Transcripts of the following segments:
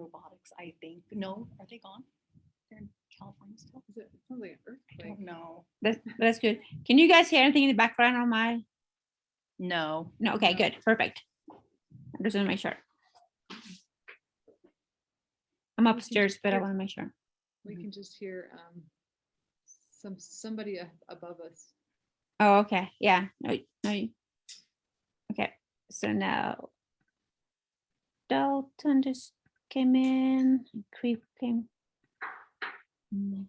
robotics, I think. No, are they gone? They're in California still? Is it probably an I earthquake? don't know. That's good. Can you guys hear anything in the background on my? No. No, okay, No. good, perfect. I just want to make sure. I'm can upstairs, just but I hear- want to make sure. We can just hear somebody above us. Oh, okay, yeah, no, okay, so now Dalton just came in, Creep came. Um,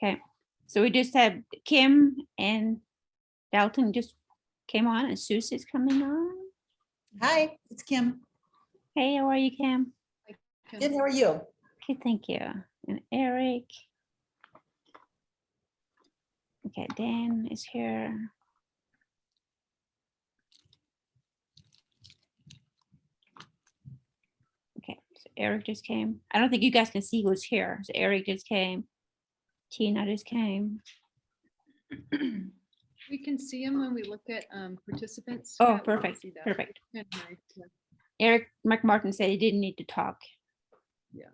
okay, so we just have Kim and Dalton just came on, and Susie's coming on. Hi, it's Kim. Hey, how are you, Kim? Good, how are you? Okay, thank you. And Eric. Okay, Dan is here. Okay, so Eric just came. I don't think you guys can see who's here. So Eric just came. Tina just came. We can see them when we look at participants. Oh, chat, we can perfect, see that. perfect. Kinda nice, yeah. Eric McMartin said he didn't need to talk. Yeah.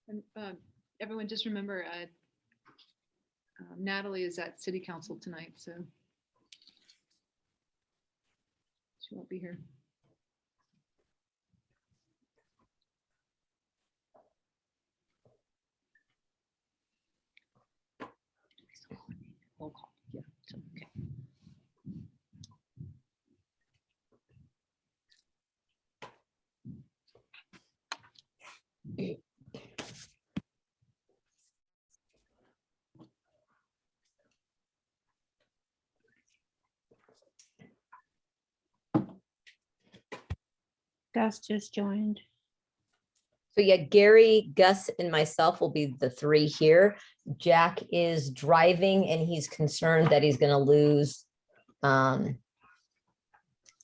And everyone just remember, Natalie is at city council tonight, so she won't be here. Roll call. Yeah. So, okay. Gus just joined. So yeah, Gary, Gus, and myself will be the three here. Jack is driving and he's concerned that he's going to lose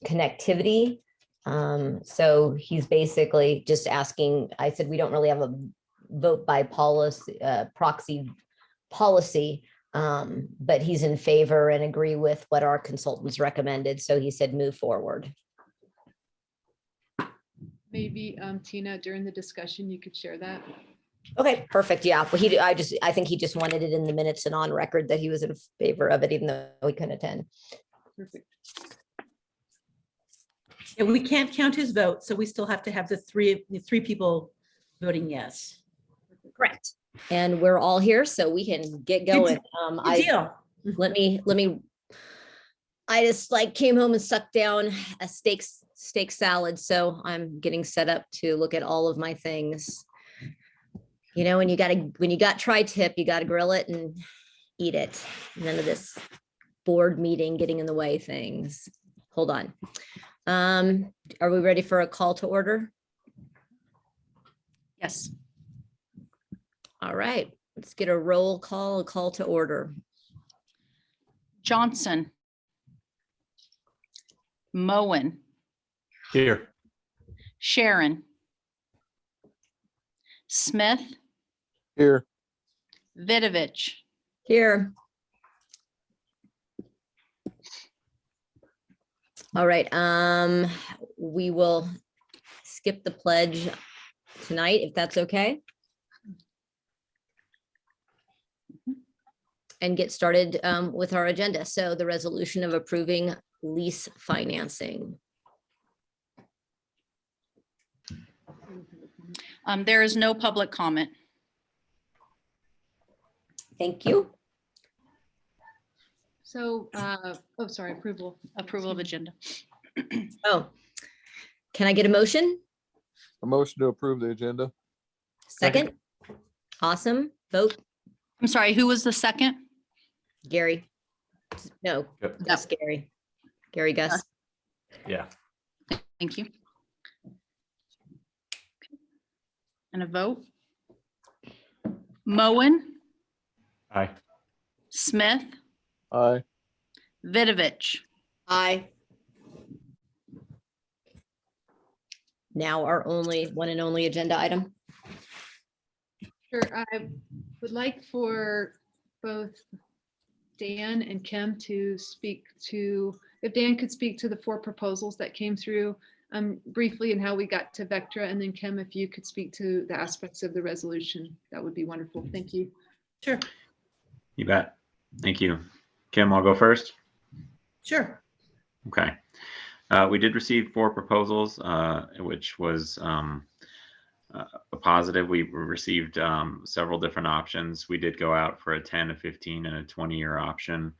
connectivity. So he's basically just asking, I said, we don't really have a vote by policy, proxy policy, but he's in favor and agree with what our consultants recommended. So he said, move forward. Maybe Tina, during the discussion, you could share that. Okay, perfect. Yeah, well, I think he just wanted it in the minutes and on record that he was in favor of it, even though he couldn't attend. Perfect. And we can't count his vote, so we still have to have the three people voting yes. Correct. And we're all here, so we can get going. Good deal. Let me, I just like came home and sucked down a steak salad. So I'm getting set up to look at all of my things. You know, when you got tri-tip, you got to grill it and eat it. None of this board meeting getting in the way things. Hold on. Are we ready for a call to order? Yes. All right, let's get a roll call, a call to order. Johnson. Moen. Here. Sharon. Smith. Here. Vidovich. Here. All right, we will skip the pledge tonight, if that's okay. And get started with our agenda. So the resolution of approving lease financing. There is no public comment. Thank you. So, oh, sorry, approval. Approval of agenda. Oh, can I get a motion? A motion to approve the agenda. Second? Awesome. Vote. I'm sorry, who was the second? Gary. No, Yep. Gus Gary. Gary Gus. Yeah. Thank you. And a vote? Moen, Aye. Smith, Aye. Vidovich. Aye. Now our only one and only agenda item. Sure, I would like for both Dan and Kim to speak to, if Dan could speak to the 4 proposals that came through briefly and how we got to Vectra, and then Kim, if you could speak to the aspects of the resolution, that would be wonderful. Thank you. Sure, You bet. Thank you. Kim, I'll go first. sure. Okay. We did receive 4 proposals, which was a positive. We received several different options. We did go out for a 10, a 15, and a 20-year option,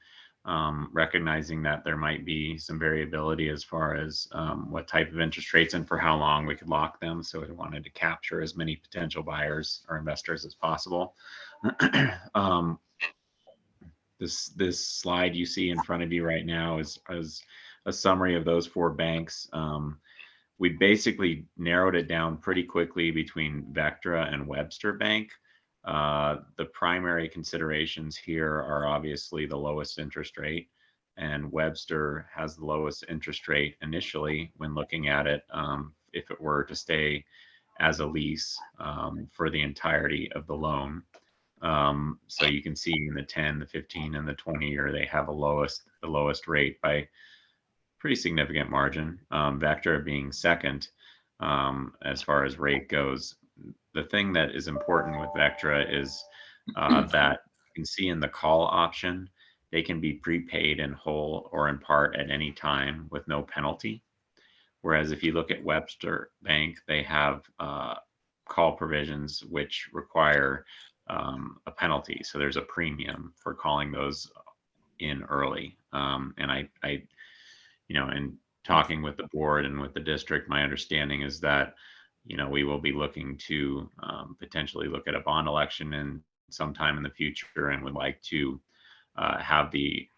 recognizing that there might be some variability as far as what type of interest rates and for how long we could lock them. So we wanted to capture as many potential buyers or investors as possible. This slide you see in front of you right now is a summary of those 4 banks. We basically narrowed it down pretty quickly between Vectra and Webster Bank. The primary considerations here are obviously the lowest interest rate, and Webster has the lowest interest rate initially when looking at it if it were to stay as a lease for the entirety of the loan. So you can see in the 10, the 15, and the 20 year, they have the lowest rate by pretty significant margin. Vectra being second as far as rate goes. The thing that is important with Vectra is that you can see in the call option, they can be prepaid in whole or in part at any time with no penalty. Whereas if you look at Webster Bank, they have call provisions which require a penalty. So there's a premium for calling those in early. And I, in talking with the board and with the district, my understanding is that, we will be looking to potentially look at a bond election in sometime in the future and would like to have the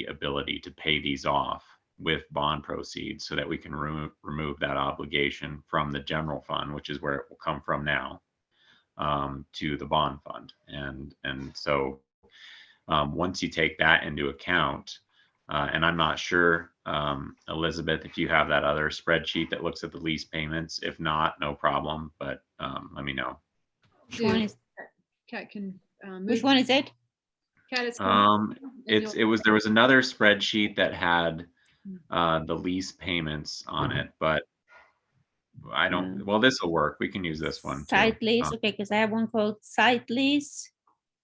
ability to pay these off with bond proceeds so that we can remove that obligation from the general fund, which is where it will come from now, to the bond fund. And so once you take that into account, and I'm not sure, Elizabeth, if you have that other spreadsheet that looks at the lease payments. If not, no problem, but let me know. Which one is, Kat can. which one is it? Kat is. There was another spreadsheet that had the lease payments on it, but I don't, well, this will work. We can use this one too. Site lease, okay, because I have one called site lease.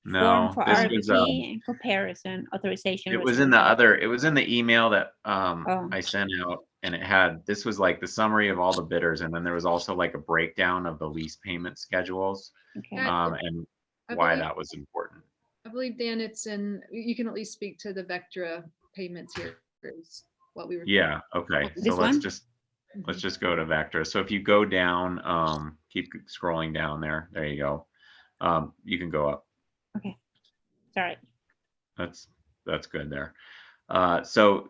No, Form for this was, RFP and comparison authorization. it was in the email that Oh. I sent out, and this was like the summary of all the bidders, and then there was also like a breakdown of the lease payment schedules, Okay. and I why believe- that was important. I believe, Dan, you can at least speak to the Vectra payments here is what we were. Yeah, okay, This so let's one? just go to Vectra. So if you go down, keep scrolling down there you go. You can go up. Sorry. That's good there. So,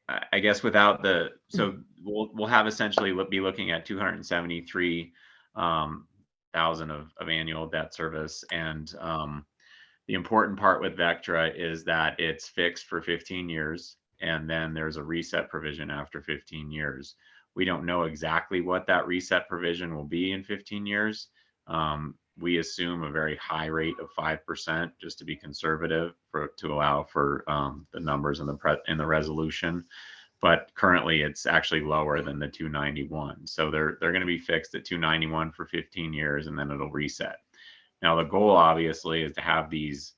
I guess without so we'll have essentially be looking at 273,000 of annual debt service. And the important part with Vectra is that it's fixed for 15 years. And then there's a reset provision after 15 years. We don't know exactly what that reset provision will be in 15 years. We assume a very high rate of 5% just to be conservative to allow for the numbers in the resolution. But currently it's actually lower than the 291. So they're going to be fixed at 291 for 15 years, and then it'll reset. Now the goal obviously is to have these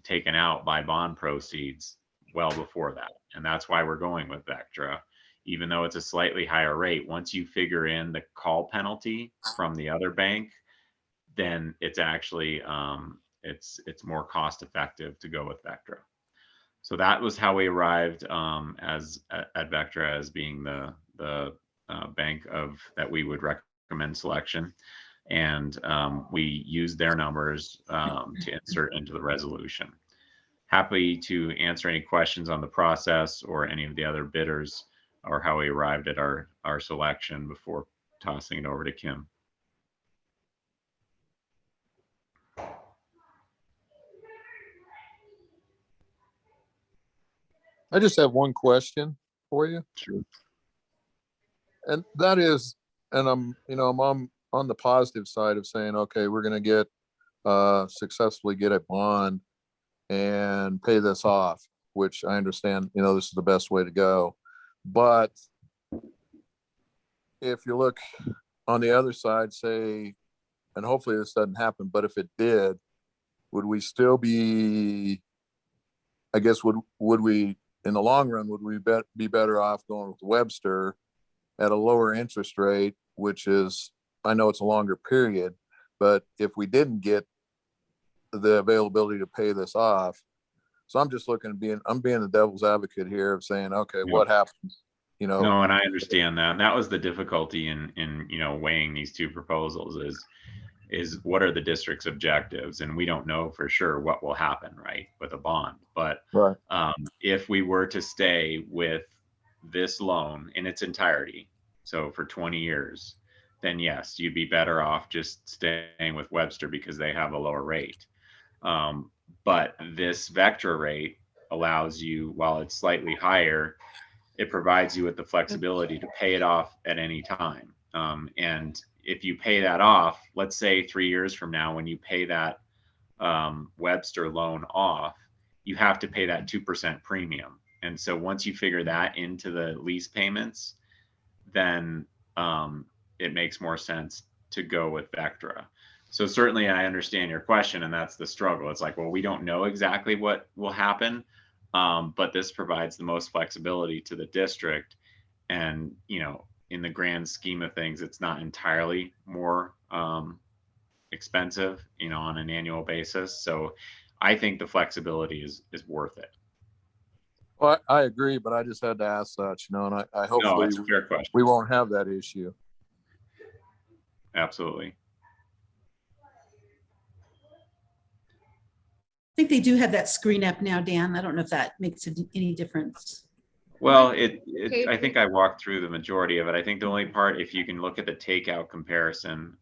taken out by bond proceeds well before that. And that's why we're going with Vectra. Even though it's a slightly higher rate, once you figure in the call penalty from the other bank, then it's actually it's more cost effective to go with Vectra. So that was how we arrived at Vectra as being the bank that we would recommend selection. And we use their numbers to insert into the resolution. Happy to answer any questions on the process or any of the other bidders or how we arrived at our selection before tossing it over to Kim. I just have one question for you. Sure. And that is, and I'm on the positive side of saying, okay, we're going to successfully get a bond and pay this off, which I understand, this is the best way to go. But if you look on the other side, say, and hopefully this doesn't happen, but if it did, would we still be, I guess, would we, in the long run, would we be better off going with Webster at a lower interest rate, which is, I know it's a longer period, but if we didn't get the availability to pay this off, so I'm just looking at I'm being the devil's advocate here of saying, okay, Yeah. what happens? No, and I understand that. And that was the difficulty in weighing these two proposals is what are the district's objectives? And we don't know for sure what will happen, right, with a bond. But Right. If we were to stay with this loan in its entirety, so for 20 years, then yes, you'd be better off just staying with Webster because they have a lower rate. But this Vectra rate allows you, while it's slightly higher, it provides you with the flexibility to pay it off at any time. And if you pay that off, let's say 3 years from now, when you pay that Webster loan off, you have to pay that 2% premium. And so once you figure that into the lease payments, then it makes more sense to go with Vectra. So certainly I understand your question, and that's the struggle. It's like, well, we don't know exactly what will happen, but this provides the most flexibility to the district. And, in the grand scheme of things, it's not entirely more expensive, on an annual basis. So I think the flexibility is worth it. Well, I agree, but I just had to ask such, and I No, hopefully it's a fair question. we won't have that issue. Absolutely. I think they do have that screen up now, Dan. I don't know if that makes any difference. Well, Okay. I think I walked through the majority of it. I think the only part, if you can look at the takeout comparison,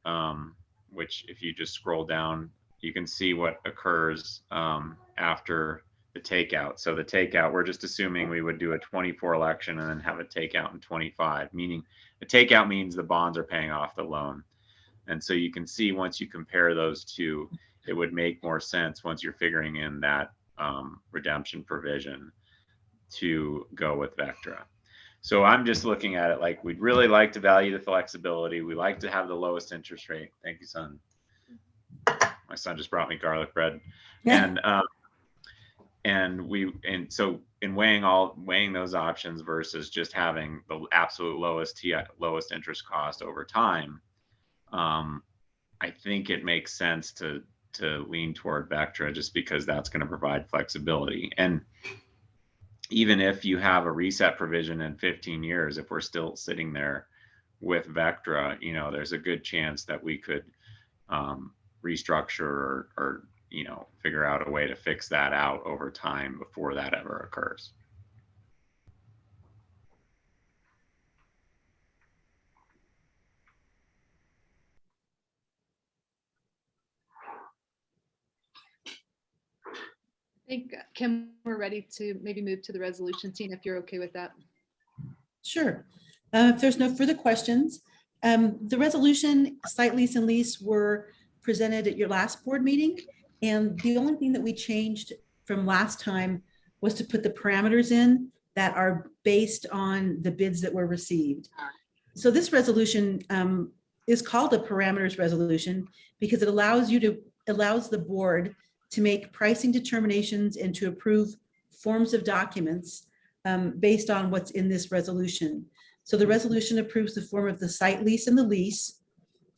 which if you just scroll down, you can see what occurs after the takeout. So the takeout, we're just assuming we would do a 24 election and then have a takeout in 25, meaning a takeout means the bonds are paying off the loan. And so you can see once you compare those two, it would make more sense once you're figuring in that redemption provision to go with Vectra. So I'm just looking at it like we'd really like to value the flexibility. We like to have the lowest interest rate. Thank you, son. My son just brought me garlic bread. Yeah. And so in weighing those options versus just having the absolute lowest interest cost over time, I think it makes sense to lean toward Vectra just because that's going to provide flexibility. And even if you have a reset provision in 15 years, if we're still sitting there with Vectra, there's a good chance that we could restructure or figure out a way to fix that out over time before that ever occurs. I think, Kim, we're ready to maybe move to the resolution, Tina, if you're okay with that. Sure. If there's no further questions, the resolution, site lease and lease were presented at your last board meeting. And the only thing that we changed from last time was to put the parameters in that are based on the bids that were received. So this resolution is called a parameters resolution because it allows the board to make pricing determinations and to approve forms of documents based on what's in this resolution. So the resolution approves the form of the site lease and the lease.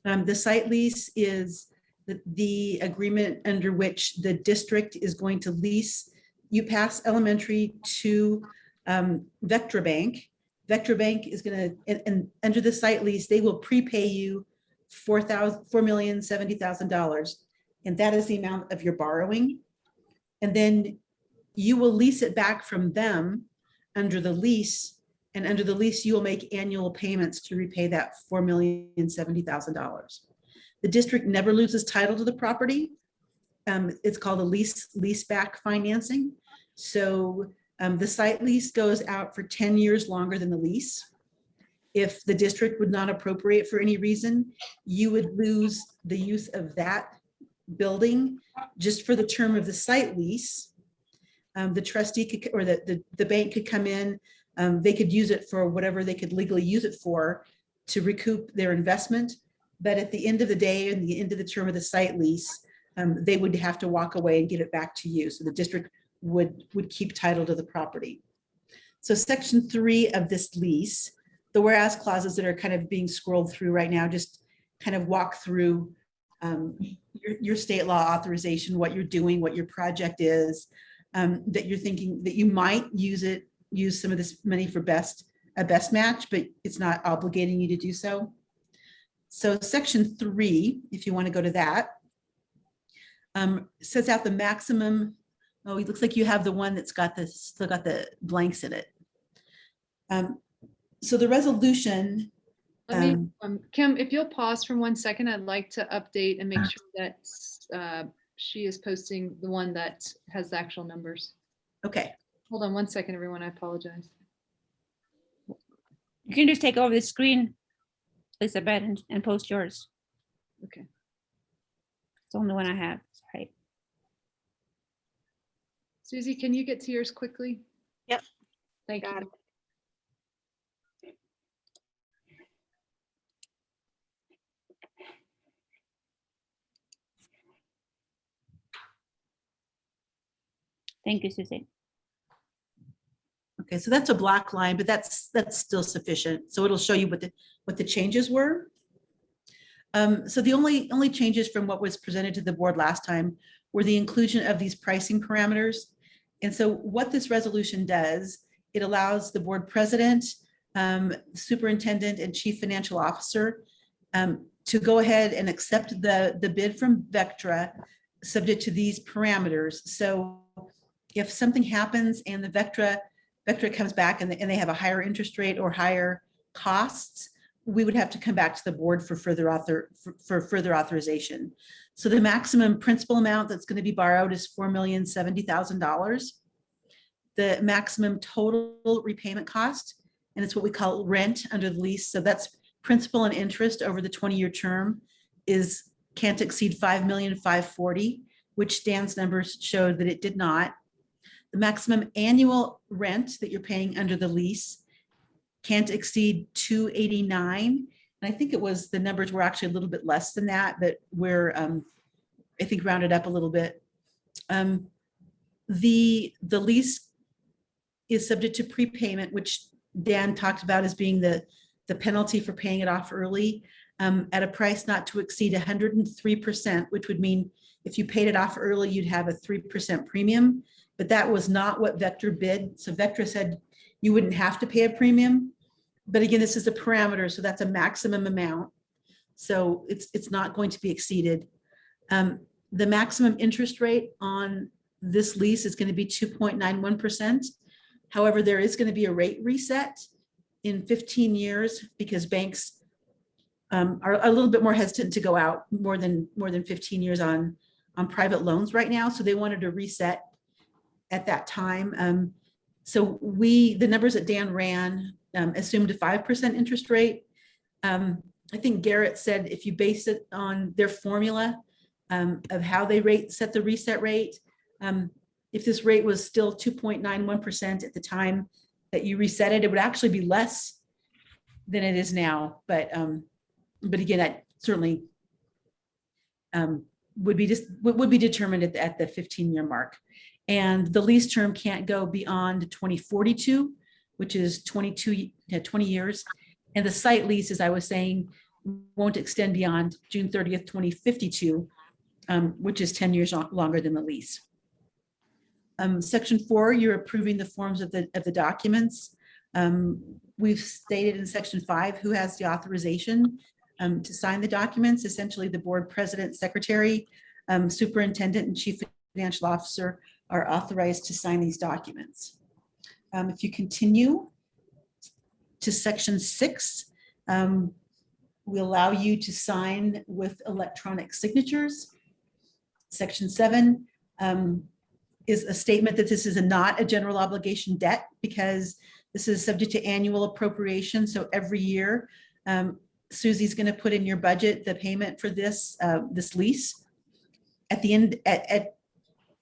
The site lease is the agreement under which the district is going to lease UPass Elementary to Vectra Bank. Vectra Bank is going to, and under the site lease, they will prepay you $4,070,000. And that is the amount of your borrowing. And then you will lease it back from them under the lease. And under the lease, you will make annual payments to repay that $4,070,000. The district never loses title to the property. It's called a lease back financing. So the site lease goes out for 10 years longer than the lease. If the district would not appropriate for any reason, you would lose the use of that building just for the term of the site lease. The trustee could, or the bank could come in, they could use it for whatever they could legally use it for to recoup their investment. But at the end of the day, and the end of the term of the site lease, they would have to walk away and give it back to you. So the district would keep title to the property. So section 3 of this lease, the whereas clauses that are kind of being scrolled through right now, just kind of walk through your state law authorization, what you're doing, what your project is, that you're thinking that you might use some of this money for a best match, but it's not obligating you to do so. So section 3, if you want to go to that, sets out the maximum. Oh, it looks like you have the one that's still got the blanks in it. So the resolution. Kim, if you'll pause for 1 second, I'd like to update and make sure that she is posting the one that has the actual numbers. Okay. Hold on 1 second, everyone. I apologize. You can just take over the screen, Elizabeth, and post yours. Okay. It's the only one I have. Right. Susie, can you get to yours quickly? Yep. Thank Got you. Thank you, Susie. Okay, so that's a black line, but that's still sufficient. So it'll show you what the changes were. So the only changes from what was presented to the board last time were the inclusion of these pricing parameters. And so what this resolution does, it allows the board president, superintendent, and chief financial officer to go ahead and accept the bid from Vectra subject to these parameters. So if something happens and the Vectra comes back and they have a higher interest rate or higher costs, we would have to come back to the board for further authorization. So the maximum principal amount that's going to be borrowed is $4,070,000. The maximum total repayment cost, and it's what we call rent under the lease. So that's principal and interest over the 20-year term, can't exceed $5,540,000, which Dan's numbers showed that it did not. The maximum annual rent that you're paying under the lease can't exceed $289. And I think the numbers were actually a little bit less than that, but we're, I think, rounded up a little bit. The lease is subject to prepayment, which Dan talked about as being the penalty for paying it off early, at a price not to exceed 103%, which would mean if you paid it off early, you'd have a 3% premium. But that was not what Vectra bid. So Vectra said you wouldn't have to pay a premium. But again, this is a parameter, so that's a maximum amount. So it's not going to be exceeded. The maximum interest rate on this lease is going to be 2.91%. However, there is going to be a rate reset in 15 years because banks are a little bit more hesitant to go out more than 15 years on private loans right now. So they wanted to reset at that time. So the numbers that Dan ran assumed a 5% interest rate. I think Garrett said if you base it on their formula of how they set the reset rate, if this rate was still 2.91% at the time that you reset it, it would actually be less than it is now. But again, that certainly would be determined at the 15-year mark. And the lease term can't go beyond 2042, which is 20 years. And the site lease, as I was saying, won't extend beyond June 30th, 2052, which is 10 years longer than the lease. Section 4, you're approving the forms of the documents. We've stated in section 5 who has the authorization to sign the documents. Essentially, the board president, secretary, superintendent, and chief financial officer are authorized to sign these documents. If you continue to section 6, we allow you to sign with electronic signatures. Section 7 is a statement that this is not a general obligation debt because this is subject to annual appropriation. So every year, Susie's going to put in your budget the payment for this this lease. At the end, at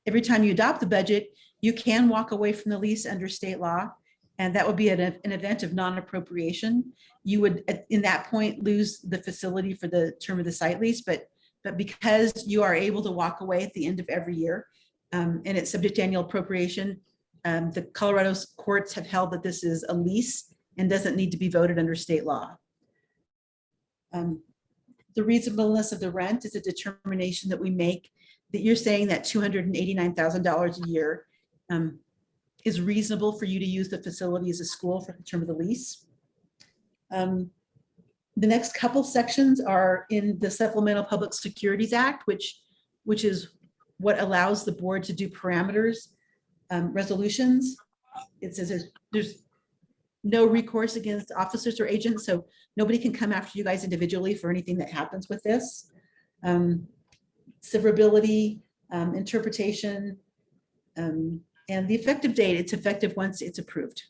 every time you adopt the budget, you can walk away from the lease under state law, and that would be an event of non-appropriation. You would, in that point, lose the facility for the term of the site lease, but because you are able to walk away at the end of every year, and it's subject to annual appropriation, the Colorado courts have held that this is a lease and doesn't need to be voted under state law. The reasonableness of the rent is a determination that we make, that you're saying that $289,000 a year is reasonable for you to use the facility as a school for the term of the lease. The next couple sections are in the Supplemental Public Securities Act, which is what allows the board to do parameters, resolutions. It says there's no recourse against officers or agents, so nobody can come after you guys individually for anything that happens with this. Severability, interpretation, and the effective date, it's effective once it's approved.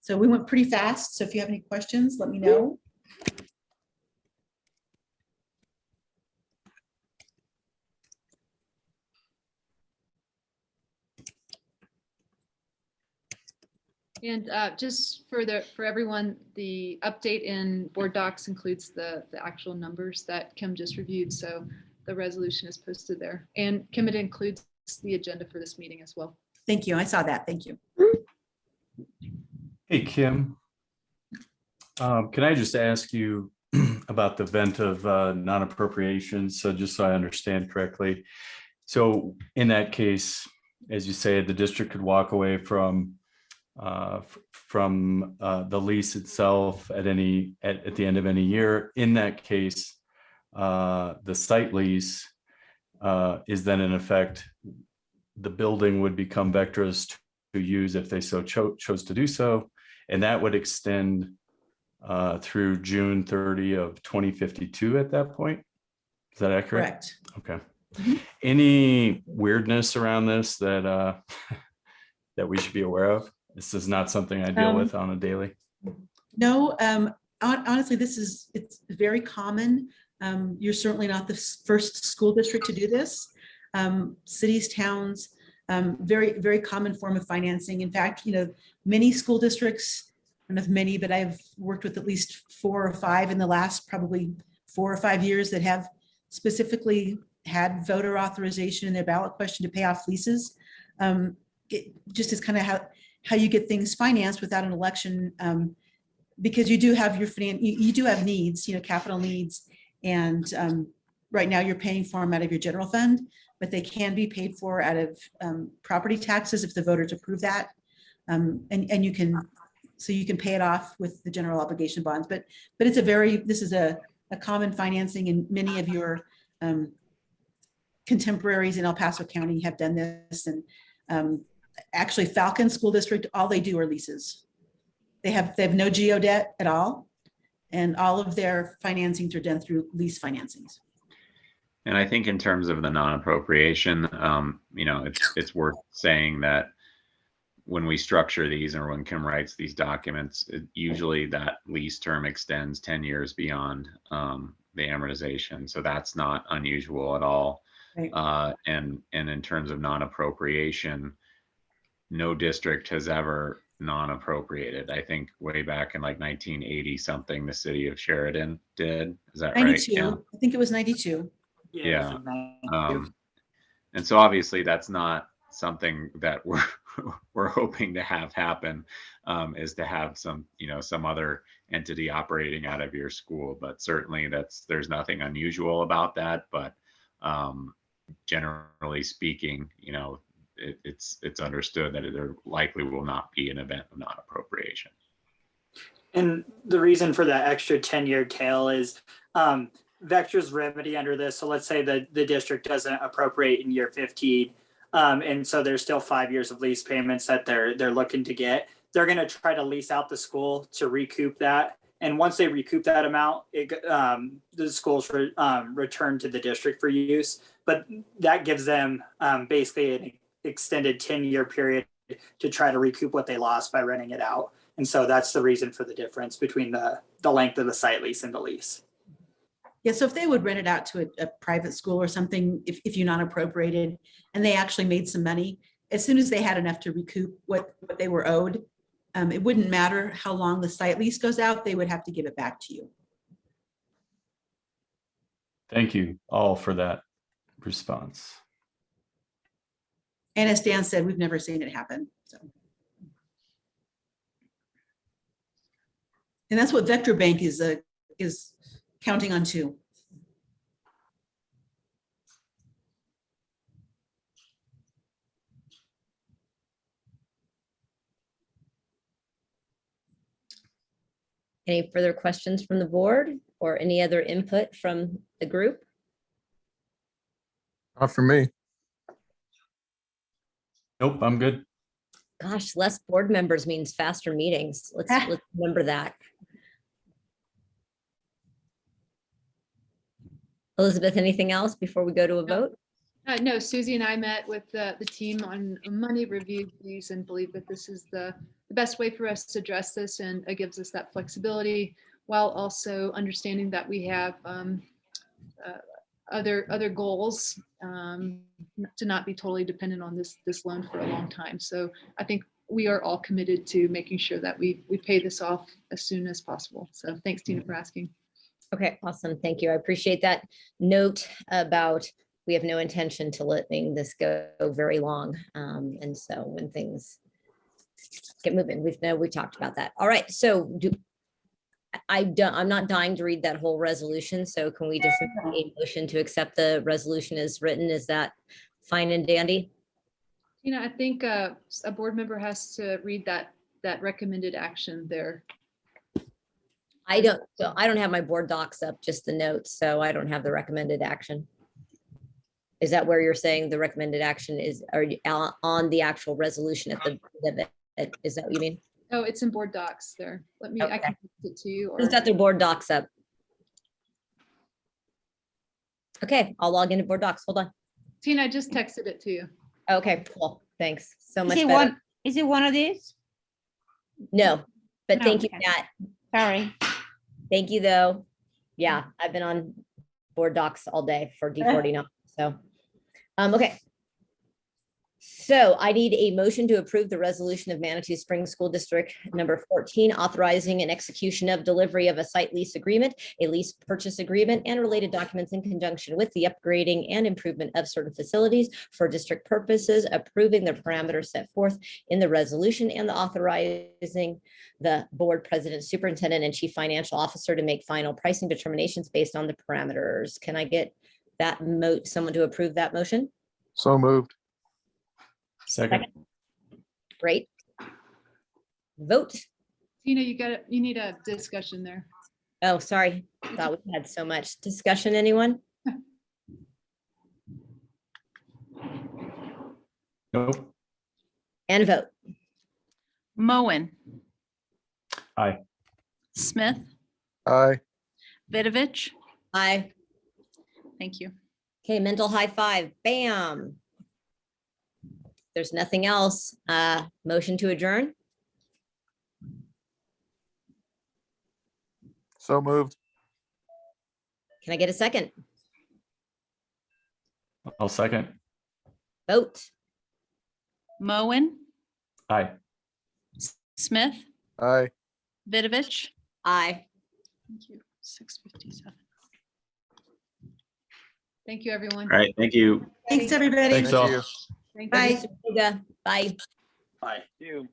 So we went pretty fast, so if you have any questions, let me know. And just for everyone, the update in board docs includes the actual numbers that Kim just reviewed. So the resolution is posted there. And Kim, it includes the agenda for this meeting as well. Thank you. I saw that. Thank you. Hey, Kim. Can I just ask you about the event of non-appropriation? So just so I understand correctly. So in that case, as you say, the district could walk away from the lease itself at the end of any year. In that case, the site lease is then in effect, the building would become Vectra's to use if they so chose to do so, and that would extend through June 30 of 2052 at that point. Is that accurate? Correct. Okay. Mhm. Any weirdness around this that that we should be aware of? This is not something I deal with on a daily. No, honestly, it's very common. You're certainly not the first school district to do this. Cities, towns, very, very common form of financing. In fact, many school districts, I don't know if many, but I've worked with at least 4 or 5 in the last probably 4 or 5 years that have specifically had voter authorization in their ballot question to pay off leases. It just is kind of how you get things financed without an election, because you do have you do have needs, capital needs, and right now you're paying for them out of your general fund, but they can be paid for out of property taxes if the voters approve that, and you can pay it off with the general obligation bonds. But this is a common financing, and many of your contemporaries in El Paso County have done this, and actually Falcon School District, all they do are leases. They have no geo debt at all, and all of their financings are done through lease financings. And I think in terms of the non-appropriation, it's worth saying that when we structure these, or when Kim writes these documents, usually that lease term extends 10 years beyond the amortization. So that's not unusual at all. Right. And in terms of non-appropriation, no district has ever non-appropriated. I think way back in like 1980 something, the city of Sheridan did. Is that 92, right? Yeah. I think it was 92. Yeah. And so obviously that's not something that we're hoping to have happen, is to have some other entity operating out of your school. But certainly there's nothing unusual about that. But generally speaking, it's understood that there likely will not be an event of non-appropriation. And the reason for that extra 10-year tail is Vector's remedy under this. So let's say that the district doesn't appropriate in year 15. And so there's still 5 years of lease payments that they're looking to get. They're going to try to lease out the school to recoup that. And once they recoup that amount, the schools return to the district for use. But that gives them basically an extended 10-year period to try to recoup what they lost by renting it out. And so that's the reason for the difference between the length of the site lease and the lease. Yeah, so if they would rent it out to a private school or something, if you're not appropriated, and they actually made some money, as soon as they had enough to recoup what they were owed, it wouldn't matter how long the site lease goes out, they would have to give it back to you. Thank you all for that response. And as Dan said, we've never seen it happen, so. And that's what Vector Bank is counting on too. Any further questions from the board or any other input from the group? Not for me. Nope, I'm good. Gosh, less board members means faster meetings. Let's remember that. Elizabeth, anything else before we go to a vote? No, Susie and I met with the team on Monday, reviewed these, and believe that this is the best way for us to address this, and it gives us that flexibility while also understanding that we have other goals to not be totally dependent on this loan for a long time. So I think we are all committed to making sure that we pay this off as soon as possible. So thanks, Tina, for asking. Okay, awesome. Thank you. I appreciate that note about we have no intention to letting this go very long. And so when things get moving, we talked about that. All right. So I'm not dying to read that whole resolution. So can we just make a motion to accept the resolution as written? Is that fine and dandy? I think a board member has to read that recommended action there. I don't have my board docs up, just the notes. So I don't have the recommended action. Is that where you're saying the recommended action is on the actual resolution at the, is that what you mean? Oh, it's in board docs there. Let me, I can text it to you. Who's got their board docs up? Okay, I'll log into board docs. Hold on. Tina, I just texted it to you. Okay, cool. Thanks so much. Is it one of these? No, but thank you, Okay. Nat. Sorry. Thank you, though. Yeah, I've been on board docs all day for D49. So, okay. So I need a motion to approve the resolution of Manitou Springs School District number 14, authorizing an execution of delivery of a site lease agreement, a lease purchase agreement, and related documents in conjunction with the upgrading and improvement of certain facilities for district purposes, approving the parameters set forth in the resolution, and the authorizing the board president, superintendent, and chief financial officer to make final pricing determinations based on the parameters. Can I get that someone to approve that motion? So moved. Second. Great. Vote. Tina, you need a discussion there. Oh, sorry. Thought we had so much discussion. Anyone? Nope. And vote. Moen, Aye. Smith, Aye. Vidovich. Aye. Thank you. Okay, mental high five. Bam. There's nothing else. Motion to adjourn. So moved. Can I get a second? I'll second. Vote. Moen, Aye. Smith, Aye. Vidovich. Aye. Thank you. 6:57. Thank you, everyone. All right, thank you. Thanks, everybody. Thanks Thank all. you. Thank Bye. you. Bye. Bye. You.